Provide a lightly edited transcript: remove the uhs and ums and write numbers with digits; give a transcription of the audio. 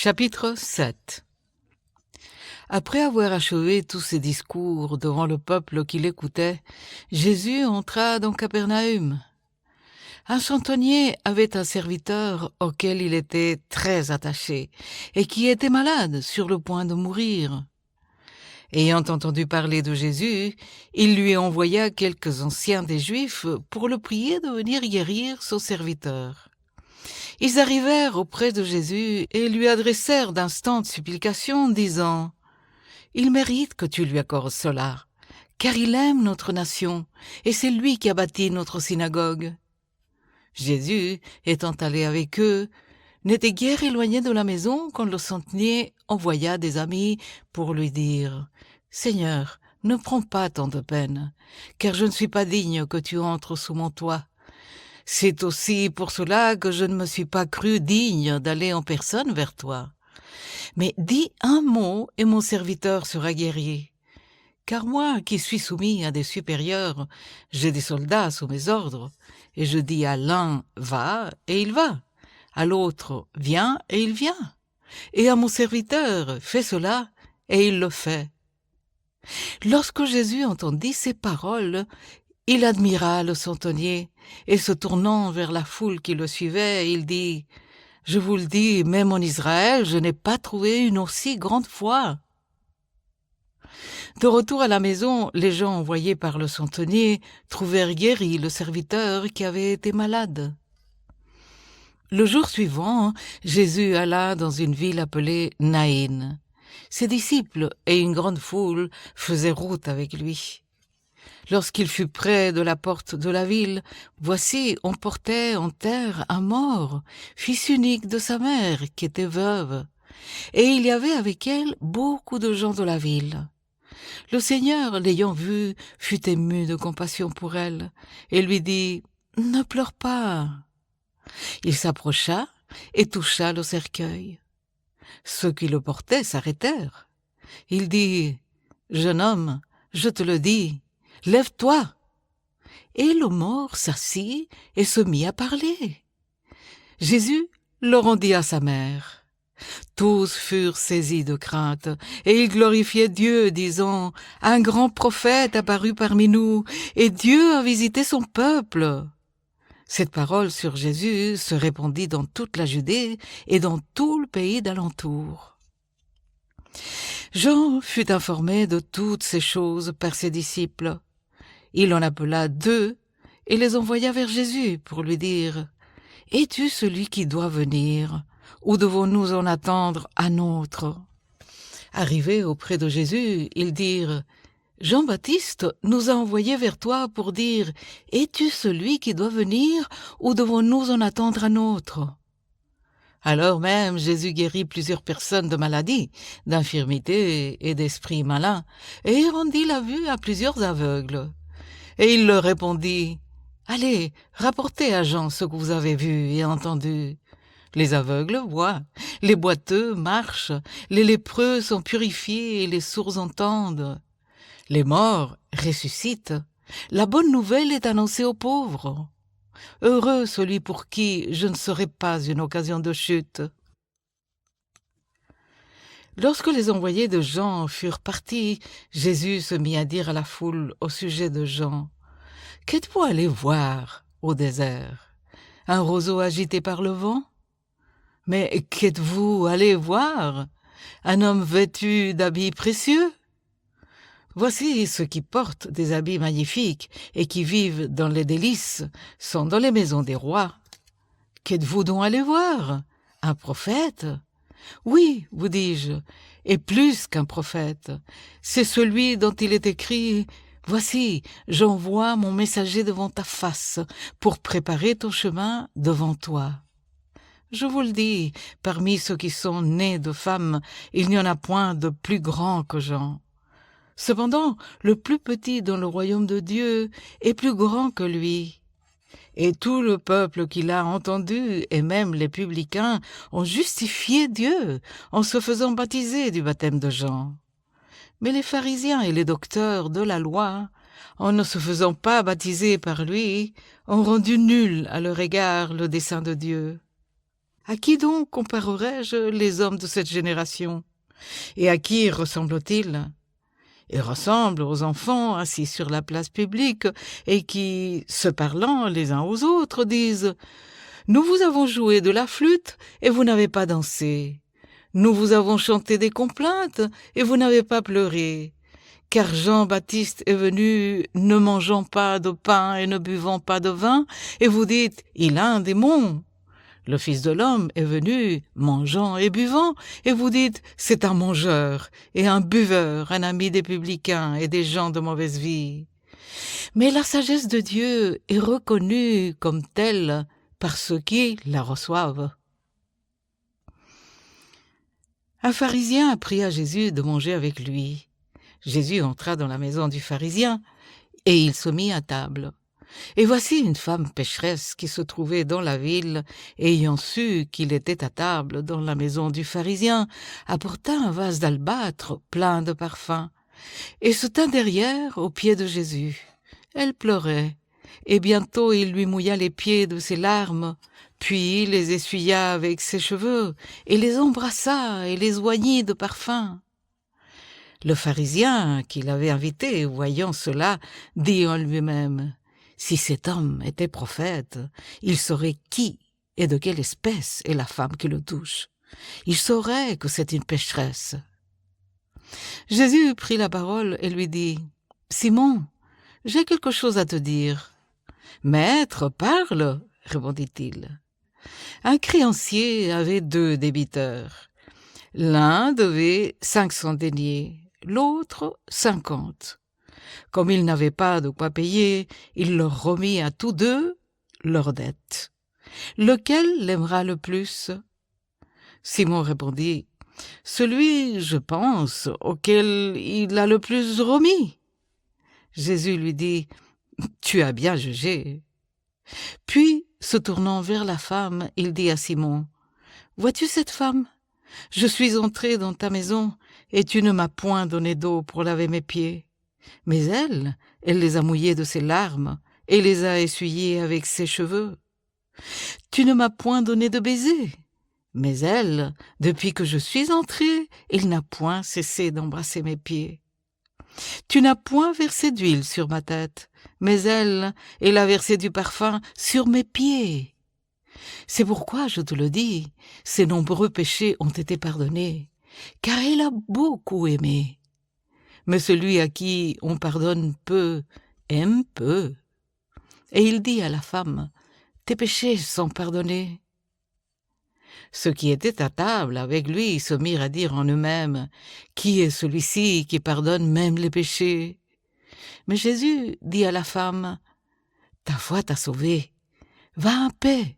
Chapitre 7. Après avoir achevé tous ses discours devant le peuple qui l'écoutait, Jésus entra dans Capernaüm. Un chantonnier avait un serviteur auquel il était très attaché et qui était malade, sur le point de mourir. Ayant entendu parler de Jésus, il lui envoya quelques anciens des Juifs pour le prier de venir guérir son serviteur. Ils arrivèrent auprès de Jésus et lui adressèrent d'instantes supplications, disant « Il mérite que tu lui accordes cela, car il aime notre nation, et c'est lui qui a bâti notre synagogue. » Jésus, étant allé avec eux, n'était guère éloigné de la maison quand le centenier envoya des amis pour lui dire « Seigneur, ne prends pas tant de peine, car je ne suis pas digne que tu entres sous mon toit. C'est aussi pour cela que je ne me suis pas cru digne d'aller en personne vers toi. Mais dis un mot et mon serviteur sera guéri. Car moi, qui suis soumis à des supérieurs, j'ai des soldats sous mes ordres, et je dis à l'un « va » et il va, à l'autre « viens » et il vient, et à mon serviteur « fais cela » et il le fait. Lorsque Jésus entendit ces paroles, il admira le centenier, et se tournant vers la foule qui le suivait, il dit « Je vous le dis, même en Israël, je n'ai pas trouvé une aussi grande foi. » De retour à la maison, les gens envoyés par le centenier trouvèrent guéri le serviteur qui avait été malade. Le jour suivant, Jésus alla dans une ville appelée Naïn. Ses disciples et une grande foule faisaient route avec lui. Lorsqu'il fut près de la porte de la ville, voici, on portait en terre un mort, fils unique de sa mère, qui était veuve. Et il y avait avec elle beaucoup de gens de la ville. Le Seigneur, l'ayant vue, fut ému de compassion pour elle, et lui dit « Ne pleure pas ». Il s'approcha et toucha le cercueil. Ceux qui le portaient s'arrêtèrent. Il dit « Jeune homme, je te le dis, lève-toi !» Et le mort s'assit et se mit à parler. Jésus le rendit à sa mère. Tous furent saisis de crainte, et ils glorifiaient Dieu, disant « Un grand prophète apparut parmi nous, et Dieu a visité son peuple. » Cette parole sur Jésus se répandit dans toute la Judée et dans tout le pays d'alentour. Jean fut informé de toutes ces choses par ses disciples. Il en appela 2 et les envoya vers Jésus pour lui dire « Es-tu celui qui doit venir, ou devons-nous en attendre un autre ?» Arrivés auprès de Jésus, ils dirent « Jean-Baptiste nous a envoyés vers toi pour dire « Es-tu celui qui doit venir, ou devons-nous en attendre un autre ?» Alors même, Jésus guérit plusieurs personnes de maladies, d'infirmités et d'esprits malins, et rendit la vue à plusieurs aveugles. Et il leur répondit « Allez, rapportez à Jean ce que vous avez vu et entendu. » Les aveugles voient, les boiteux marchent, les lépreux sont purifiés et les sourds entendent. Les morts ressuscitent, la bonne nouvelle est annoncée aux pauvres. Heureux celui pour qui je ne serai pas une occasion de chute. Lorsque les envoyés de Jean furent partis, Jésus se mit à dire à la foule au sujet de Jean « Qu'êtes-vous allés voir au désert? Un roseau agité par le vent? Mais qu'êtes-vous allés voir? Un homme vêtu d'habits précieux? Voici ceux qui portent des habits magnifiques et qui vivent dans les délices sont dans les maisons des rois. Qu'êtes-vous donc allés voir? Un prophète? Oui, vous dis-je, et plus qu'un prophète. C'est celui dont il est écrit « Voici, j'envoie mon messager devant ta face pour préparer ton chemin devant toi. » Je vous le dis, parmi ceux qui sont nés de femmes, il n'y en a point de plus grand que Jean. Cependant, le plus petit dans le royaume de Dieu est plus grand que lui. Et tout le peuple qui l'a entendu, et même les publicains, ont justifié Dieu en se faisant baptiser du baptême de Jean. Mais les pharisiens et les docteurs de la loi, en ne se faisant pas baptiser par lui, ont rendu nul à leur égard le dessein de Dieu. À qui donc comparerai-je les hommes de cette génération? Et à qui ressemblent-ils? Ils ressemblent aux enfants assis sur la place publique et qui, se parlant les uns aux autres, disent « Nous vous avons joué de la flûte et vous n'avez pas dansé. Nous vous avons chanté des complaintes et vous n'avez pas pleuré. Car Jean-Baptiste est venu ne mangeant pas de pain et ne buvant pas de vin, et vous dites « Il a un démon ». Le Fils de l'homme est venu mangeant et buvant, et vous dites « C'est un mangeur et un buveur, un ami des publicains et des gens de mauvaise vie ». Mais la sagesse de Dieu est reconnue comme telle par ceux qui la reçoivent. Un pharisien apprit à Jésus de manger avec lui. Jésus entra dans la maison du pharisien, et il se mit à table. Et voici une femme pécheresse qui se trouvait dans la ville, ayant su qu'il était à table dans la maison du pharisien, apporta un vase d'albâtre plein de parfums, et se tint derrière aux pieds de Jésus. Elle pleurait, et bientôt il lui mouilla les pieds de ses larmes, puis les essuya avec ses cheveux, et les embrassa et les oignit de parfums. Le pharisien qui l'avait invité, voyant cela, dit en lui-même « Si cet homme était prophète, il saurait qui et de quelle espèce est la femme qui le touche. Il saurait que c'est une pécheresse. » Jésus prit la parole et lui dit « Simon, j'ai quelque chose à te dire. »« Maître, parle, répondit-il. Un créancier avait 2 débiteurs. L'un devait 500 deniers, l'autre 50. Comme il n'avait pas de quoi payer, il leur remit à tous 2 leur dette. Lequel l'aimera le plus? Simon répondit, celui, je pense, auquel il a le plus remis. Jésus lui dit, tu as bien jugé. Puis, se tournant vers la femme, il dit à Simon, vois-tu cette femme? Je suis entré dans ta maison et tu ne m'as point donné d'eau pour laver mes pieds. Mais elle les a mouillés de ses larmes et les a essuyés avec ses cheveux. Tu ne m'as point donné de baiser. Mais elle, depuis que je suis entré, elle n'a point cessé d'embrasser mes pieds. Tu n'as point versé d'huile sur ma tête, mais elle a versé du parfum sur mes pieds. C'est pourquoi je te le dis, ses nombreux péchés ont été pardonnés, car elle a beaucoup aimé. Mais celui à qui on pardonne peu, aime peu. Et il dit à la femme, tes péchés sont pardonnés. Ceux qui étaient à table avec lui se mirent à dire en eux-mêmes, qui est celui-ci qui pardonne même les péchés? Mais Jésus dit à la femme, ta foi t'a sauvée, va en paix